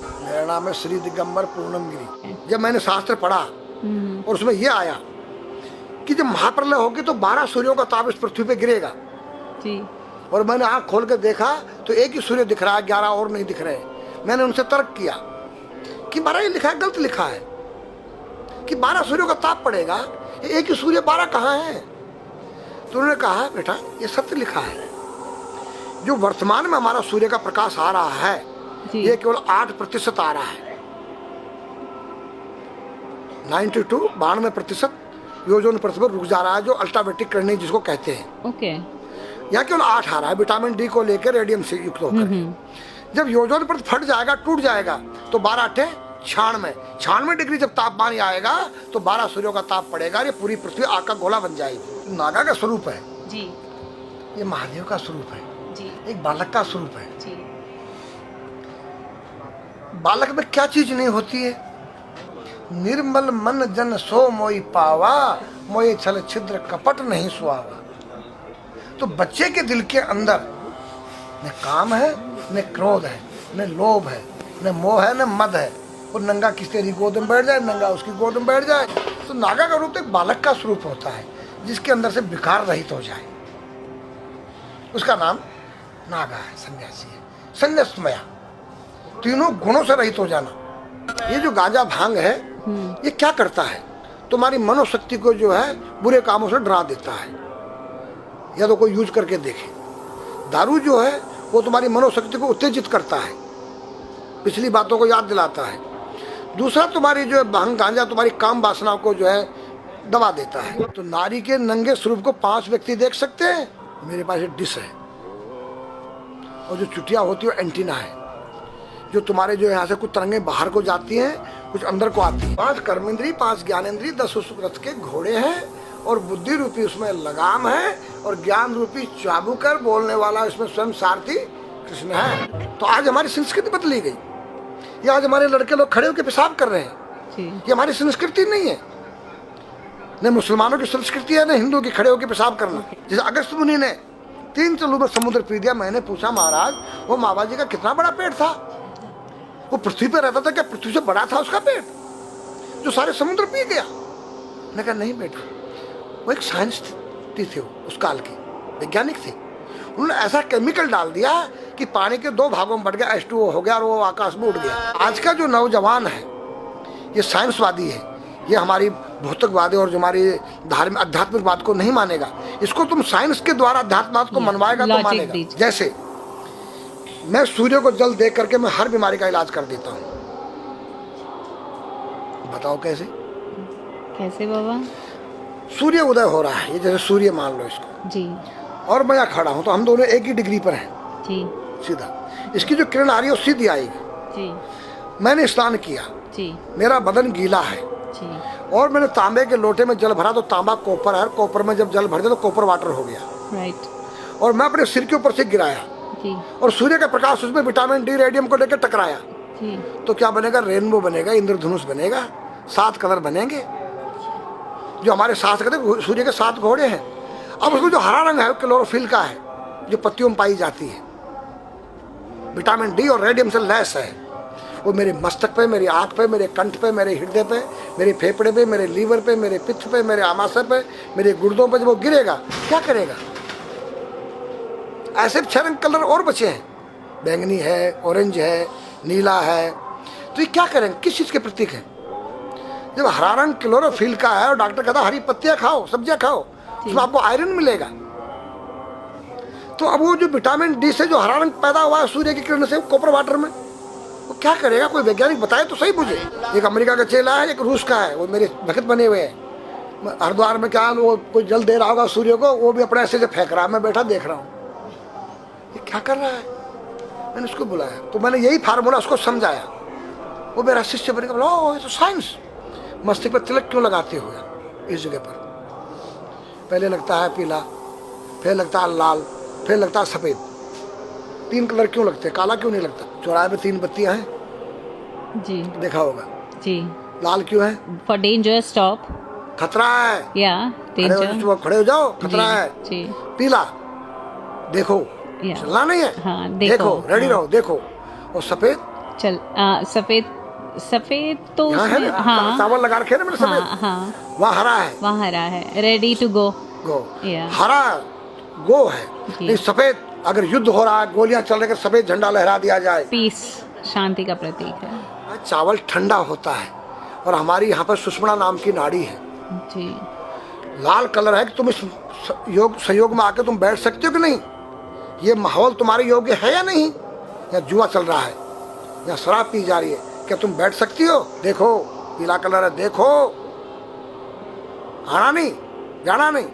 मेरा नाम है श्री दिगंबर पूर्णमगिरी। जब मैंने शास्त्र पढ़ा और उसमें यह आया कि जब महाप्रलय होगी तो 12 सूर्यों का ताप इस पृथ्वी पे गिरेगा जी। और मैंने आंख खोल कर देखा तो एक ही सूर्य दिख रहा है, 11 और नहीं दिख रहे। मैंने उनसे तर्क किया कि 12 ही लिखा है, गलत लिखा है कि 12 सूर्यों का ताप पड़ेगा, एक ही सूर्य 12 कहाँ है? तो उन्होंने कहा बेटा ये सत्य लिखा है, जो वर्तमान में हमारा सूर्य का प्रकाश आ रहा है ये केवल 8% आ रहा है। 92% योजन पृथ्वी पर रुक जा रहा है, जो अल्ट्रावेटिक किरणें जिसको कहते हैं। ओके। यहाँ केवल 8 आ रहा है विटामिन डी को लेकर रेडियम से युक्त होकर। जब योजन पर फट जाएगा, टूट जाएगा तो 12 8 96 डिग्री जब तापमान आएगा तो 12 सूर्यों का ताप पड़ेगा। ये पूरी पृथ्वी आग का गोला बन जाएगी। नागा का स्वरूप है जी, ये महादेव का स्वरूप है जी, एक बालक का स्वरूप है जी। बालक में क्या चीज नहीं होती है? निर्मल मन जन सो मोई पावा, मोई छल छिद्र कपट नहीं सुहावा। तो बच्चे के दिल के अंदर न काम है, न क्रोध है, न लोभ है, न मोह है, न मद है। और नंगा किस तेरी गोद में बैठ जाए, नंगा उसकी गोद में बैठ जाए। तो नागा का रूप एक बालक का स्वरूप होता है जिसके अंदर से विकार रहित हो जाए, उसका नाम नागा है, सन्यासी है, संन्यासमया, तीनों गुणों से रहित हो जाना। ये जो गांजा भांग है ये क्या करता है? तुम्हारी मनोशक्ति को जो है बुरे कामों से डरा देता है। या तो कोई यूज करके देखे। दारू जो है वो तुम्हारी मनोशक्ति को उत्तेजित करता है, पिछली बातों को याद दिलाता है। दूसरा तुम्हारी जो है भांग गांजा तुम्हारी काम वासनाओं को जो है दबा देता है। तो नारी के नंगे स्वरूप को 5 व्यक्ति देख सकते हैं। मेरे पास एक डिश है और जो चुटिया होती है एंटीना है, जो तुम्हारे जो यहाँ से कुछ तरंगे बाहर को जाती हैं, कुछ अंदर को आती है। 5 कर्मेंद्री, 5 ज्ञानेंद्री, 10 रथ के घोड़े हैं और बुद्धि रूपी उसमें लगाम है और ज्ञान रूपी चाबुकर बोलने वाला इसमें स्वयं सारथी कृष्ण है। तो आज हमारी संस्कृति बदली गई। ये आज हमारे लड़के लोग खड़े होकर पेशाब कर रहे हैं। ये हमारी संस्कृति नहीं है। न मुसलमानों की संस्कृति है, न हिंदू की खड़े होकर पेशाब करना। जैसे अगस्त मुनि ने 3 चलू में समुद्र पी दिया। मैंने पूछा महाराज वो मावा जी का कितना बड़ा पेट था? वो पृथ्वी पर रहता था, क्या पृथ्वी से बड़ा था उसका पेट जो सारे समुद्र पी गया? मैंने कहा नहीं बेटा, वो एक साइंस थे, उस काल के वैज्ञानिक थे। उन्होंने ऐसा केमिकल डाल दिया कि पानी के 2 भागों में बढ़ गया, H2O हो गया और वो आकाश में उड़ गया। आज का जो नौजवान है ये साइंसवादी है, ये हमारी भौतिकवादी और जो हमारी धार्मिक आध्यात्मिकवाद को नहीं मानेगा। इसको तुम साइंस के द्वारा अध्यात्मवाद को मनवाएगा तो मानेगा। जैसे मैं सूर्य को जल देख करके मैं हर बीमारी का इलाज कर देता हूँ। बताओ कैसे? कैसे बाबा? सूर्य उदय हो रहा है, ये जैसे सूर्य मान लो इसको जी, और मैं यहाँ खड़ा हूँ तो हम दोनों एक ही डिग्री पर हैं जी, सीधा। इसकी जो किरण आ रही है वो सीधी आएगी। जी, मैंने स्नान किया, जी, मेरा बदन गीला है जी, और मैंने तांबे के लोटे में जल भरा तो तांबा कॉपर है, कॉपर में जब जल भर दिया तो कॉपर वाटर हो गया। राइट। और मैं अपने सिर के ऊपर से गिराया जी, और सूर्य का प्रकाश उसमें विटामिन डी रेडियम को लेकर टकराया जी, तो क्या बनेगा? रेनबो बनेगा, इंद्रधनुष बनेगा, 7 कलर बनेंगे। जो हमारे 7 कहते सूर्य के 7 घोड़े हैं। अब उसको जो हरा रंग है वो क्लोरोफिल का है, जो पत्तियों में पाई जाती है। विटामिन डी और रेडियम से लैस है। वो मेरे मस्तक पे, मेरी आँख पे, मेरे कंठ पे, मेरे हृदय पे, मेरे फेफड़े पे, मेरे लीवर पे, मेरे पित्त पे, मेरे आमाशय पे, मेरे गुर्दों पे जब वो गिरेगा क्या करेगा? ऐसे 6 रंग कलर और बचे हैं, बैंगनी है, ऑरेंज है, नीला है। तो ये क्या करेंगे? किस चीज़ के प्रतीक है? जब हरा रंग क्लोरोफिल का है और डॉक्टर कहता है हरी पत्तियां खाओ, सब्जियां खाओ, उसमें आपको आयरन मिलेगा। तो अब वो जो विटामिन डी से जो हरा रंग पैदा हुआ है सूर्य की किरण से कॉपर वाटर में, वो क्या करेगा? कोई वैज्ञानिक बताए तो सही मुझे। एक अमेरिका का चेला है, एक रूस का है, वो मेरे भगत बने हुए हैं। हरिद्वार में क्या वो कोई जल दे रहा होगा सूर्य को, वो भी अपने ऐसे से फेंक रहा है, मैं बैठा देख रहा हूँ ये क्या कर रहा है। मैंने उसको बुलाया तो मैंने यही फार्मूला उसको समझाया। वो मेरा शिष्य बनेगा। बोला ओ ये तो साइंस। मस्तिष्क पर तिलक क्यों लगाते हो इस जगह पर? पहले लगता है पीला, फिर लगता है लाल, फिर लगता है सफेद। 3 कलर क्यों लगते हैं? काला क्यों नहीं लगता? चौराहे पे 3 बत्तियां हैं, जी देखा होगा जी। लाल क्यों है? फॉर डेंजर, स्टॉप, खतरा है, या डेंजर, खड़े हो जाओ, खतरा है जी। पीला देखो चलना नहीं है, हाँ, देखो रेडी रहो, देखो। और सफेद चल सफेद सफेद तो यहाँ है उसमें ना, हाँ चावल लगा रखे हैं ना मैंने सफेद, हाँ हाँ वहाँ हरा है, वहाँ हरा है, ready to go. Go, Yeah. हरा गो है। जी। नहीं सफेद, अगर युद्ध हो रहा है, गोलियां चल रही है, सफेद झंडा लहरा दिया जाए। पीस, शांति का प्रतीक है। चावल ठंडा होता है और हमारी यहाँ पर सुषुम्ना नाम की नाड़ी है, जी। लाल कलर है कि तुम इस योग सहयोग में आके तुम बैठ सकते हो कि नहीं, ये माहौल तुम्हारे योग्य है या नहीं, या जुआ चल रहा है या शराब पी जा रही है, क्या तुम बैठ सकती हो? देखो पीला कलर है, देखो, आना नहीं जाना नहीं,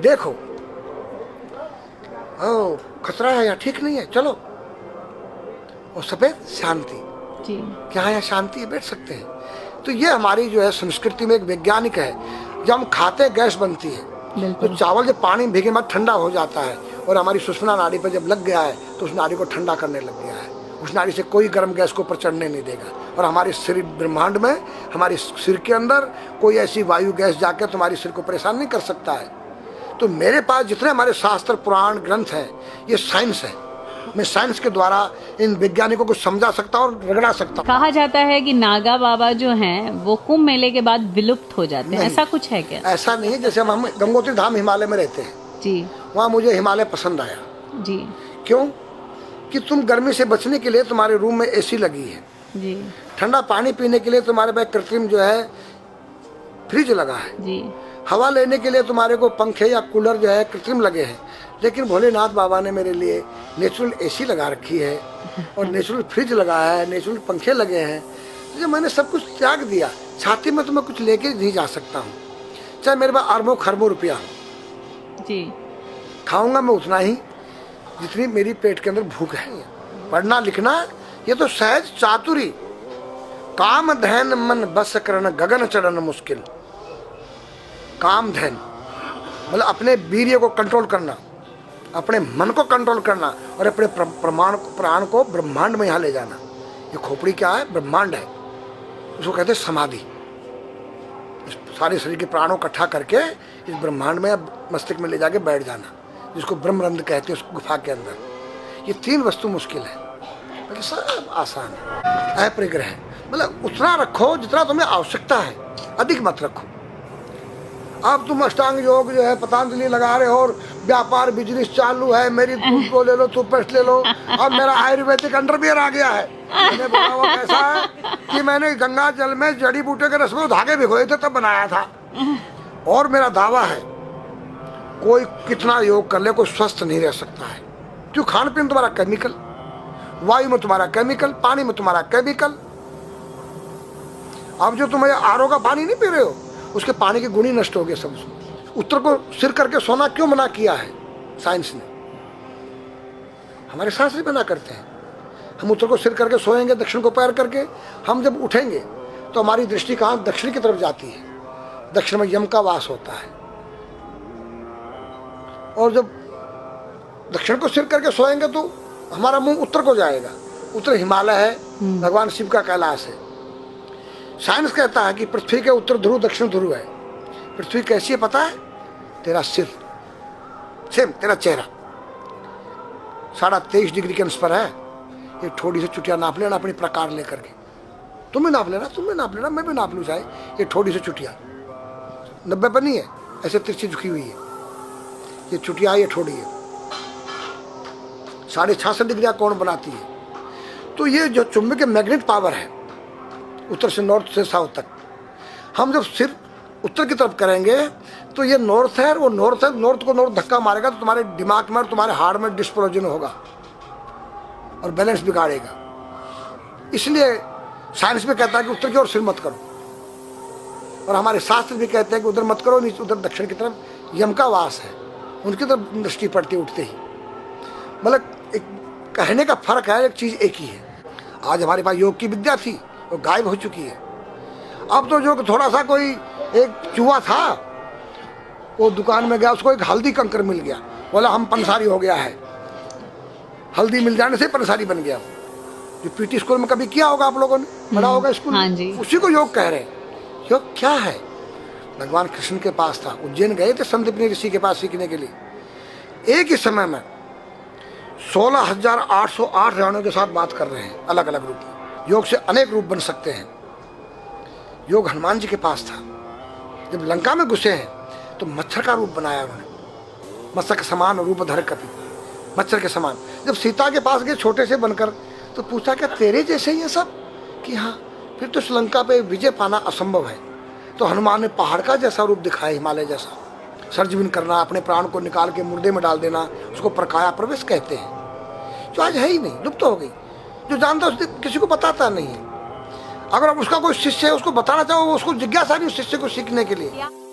देखो ओ खतरा है या ठीक नहीं है, चलो। और सफेद शांति, जी। क्या यहाँ शांति है, बैठ सकते हैं। तो ये हमारी जो है संस्कृति में एक वैज्ञानिक है, जब हम खाते हैं गैस बनती है, तो बिल्कुल। चावल जब पानी भीगे बाद ठंडा हो जाता है और हमारी सुषुम्ना नाड़ी पर जब लग गया है तो उस नाड़ी को ठंडा करने लग गया है, उस नाड़ी से कोई गर्म गैस को ऊपर चढ़ने नहीं देगा। और हमारे शरीर ब्रह्मांड में, हमारे सिर के अंदर कोई ऐसी वायु गैस जाकर तुम्हारी सिर को परेशान नहीं कर सकता है। तो मेरे पास जितने हमारे शास्त्र पुराण ग्रंथ हैं, ये साइंस है, मैं साइंस के द्वारा इन वैज्ञानिकों को समझा सकता हूँ और रगड़ा सकता हूँ। कहा जाता है कि नागा बाबा जो हैं वो कुंभ मेले के बाद विलुप्त हो जाते हैं, ऐसा कुछ है क्या? ऐसा नहीं है, जैसे हम गंगोत्री धाम हिमालय में रहते हैं, जी वहाँ मुझे हिमालय पसंद आया। जी क्यों? कि तुम गर्मी से बचने के लिए तुम्हारे रूम में एसी लगी है, जी ठंडा पानी पीने के लिए तुम्हारे पास कृत्रिम जो है फ्रिज लगा है, जी। हवा लेने के लिए तुम्हारे को पंखे या कूलर जो है कृत्रिम लगे हैं, लेकिन भोलेनाथ बाबा ने मेरे लिए नेचुरल एसी लगा रखी है और नेचुरल फ्रिज लगाया है, नेचुरल पंखे लगे हैं। तो जब मैंने सब कुछ त्याग दिया, छाती में तो मैं कुछ लेके नहीं जा सकता हूँ, चाहे मेरे पास अरबों खरबों रुपया हो, जी खाऊंगा मैं उतना ही जितनी मेरी पेट के अंदर भूख है। पढ़ना लिखना ये तो सहज चातुरी, काम धैन मन बस करन गगन चढ़न मुश्किल। काम धैन मतलब अपने वीर्य को कंट्रोल करना, अपने मन को कंट्रोल करना और अपने प्राण को ब्रह्मांड में यहाँ ले जाना। ये खोपड़ी क्या है? ब्रह्मांड है, उसको कहते हैं समाधि। सारे शरीर के प्राणों इकट्ठा करके इस ब्रह्मांड में मस्तिष्क में ले जाके बैठ जाना, जिसको ब्रह्मरंध्र कहते हैं, उस गुफा के अंदर। ये तीन वस्तु मुश्किल है, बाकी सब आसान है। अपरिग्रह मतलब उतना रखो जितना तुम्हें आवश्यकता है, अधिक मत रखो। अब तुम अष्टांग योग जो है पतंजलि लगा रहे हो और व्यापार बिजनेस चालू है, मेरी दूध को ले लो, टूथपेस्ट ले लो। अब मेरा आयुर्वेदिक अंडरवियर आ गया है। मैंने बोला वो कैसा है कि मैंने गंगा जल में जड़ी बूटे के रस में धागे भिगोए थे तब बनाया था। और मेरा दावा है कोई कितना योग कर ले कोई स्वस्थ नहीं रह सकता है, क्यों? खान पीन तुम्हारा केमिकल, वायु में तुम्हारा केमिकल, पानी में तुम्हारा केमिकल। अब जो तुम आरओ का पानी नहीं पी रहे हो, उसके पानी के गुण ही नष्ट हो गए सब। उत्तर को सिर करके सोना क्यों मना किया है साइंस ने? हमारे शास्त्र मना करते हैं। हम उत्तर को सिर करके सोएंगे, दक्षिण को पैर करके। हम जब उठेंगे तो हमारी दृष्टि कहाँ? दक्षिण की तरफ जाती है। दक्षिण में यम का वास होता है। और जब दक्षिण को सिर करके सोएंगे तो हमारा मुंह उत्तर को जाएगा। उत्तर हिमालय है, भगवान शिव का कैलाश है। साइंस कहता है कि पृथ्वी के उत्तर ध्रुव दक्षिण ध्रुव है। पृथ्वी कैसी है पता है? तेरा सिर, सेम तेरा चेहरा 23.5 डिग्री के अंश पर है। ये थोड़ी सी चुटिया नाप लेना अपनी प्रकार लेकर के, तुम भी नाप लेना, तुम भी नाप लेना, मैं भी नाप लूँ चाहे। ये थोड़ी सी चुटिया 90 पर नहीं है, ऐसे तिरछी झुकी हुई है। ये चुटिया ये थोड़ी है, 66.5 डिग्री कोण बनाती है। तो ये जो चुंबकीय मैग्नेट पावर है उत्तर से नॉर्थ से साउथ तक, हम जब सिर उत्तर की तरफ करेंगे तो ये नॉर्थ है, वो नॉर्थ है, नॉर्थ को नॉर्थ धक्का मारेगा तो तुम्हारे दिमाग में और तुम्हारे हार्ट में डिस्पोरोजन होगा और बैलेंस बिगाड़ेगा। इसलिए साइंस में कहता है कि उत्तर की ओर सिर मत करो, और हमारे शास्त्र भी कहते हैं कि उधर मत करो, नीचे उधर दक्षिण की तरफ यम का वास है, उनकी तरफ दृष्टि पड़ती उठते ही। मतलब एक कहने का फर्क है, एक चीज़ एक ही है। आज हमारे पास योग की विद्या थी, वो गायब हो चुकी है। अब तो जो थोड़ा सा कोई एक चूहा था, वो दुकान में गया, उसको एक हल्दी कंकर मिल गया, बोला हम पंसारी हो गया है। हल्दी मिल जाने से पंसारी बन गया। जो पीटी स्कूल में कभी किया होगा आप लोगों ने, पढ़ा होगा स्कूल में, हाँ जी। उसी को योग कह रहे हैं। योग क्या है? भगवान कृष्ण के पास था, उज्जैन गए थे संदीपनी ऋषि के पास सीखने के लिए। एक ही समय में 16,808 रावणों के साथ बात कर रहे हैं, अलग अलग रूप में। योग से अनेक रूप बन सकते हैं। योग हनुमान जी के पास था। जब लंका में घुसे हैं तो मच्छर का रूप बनाया उन्होंने, मत्स्य के समान रूप धर कपि, मच्छर के समान। जब सीता के पास गए छोटे से बनकर, तो पूछा क्या तेरे जैसे ही है सब? कि हाँ। फिर तो श्रीलंका पे विजय पाना असंभव है। तो हनुमान ने पहाड़ का जैसा रूप दिखाया, हिमालय जैसा। सर्जविन करना, अपने प्राण को निकाल के मुर्दे में डाल देना, उसको प्रकाया प्रवेश कहते हैं, जो आज है ही नहीं, लुप्त हो गई। जो जानता है किसी को बताता नहीं है। अगर अब उसका कोई शिष्य है, उसको बताना चाहो, उसको जिज्ञासा नहीं उस शिष्य को सीखने के लिए।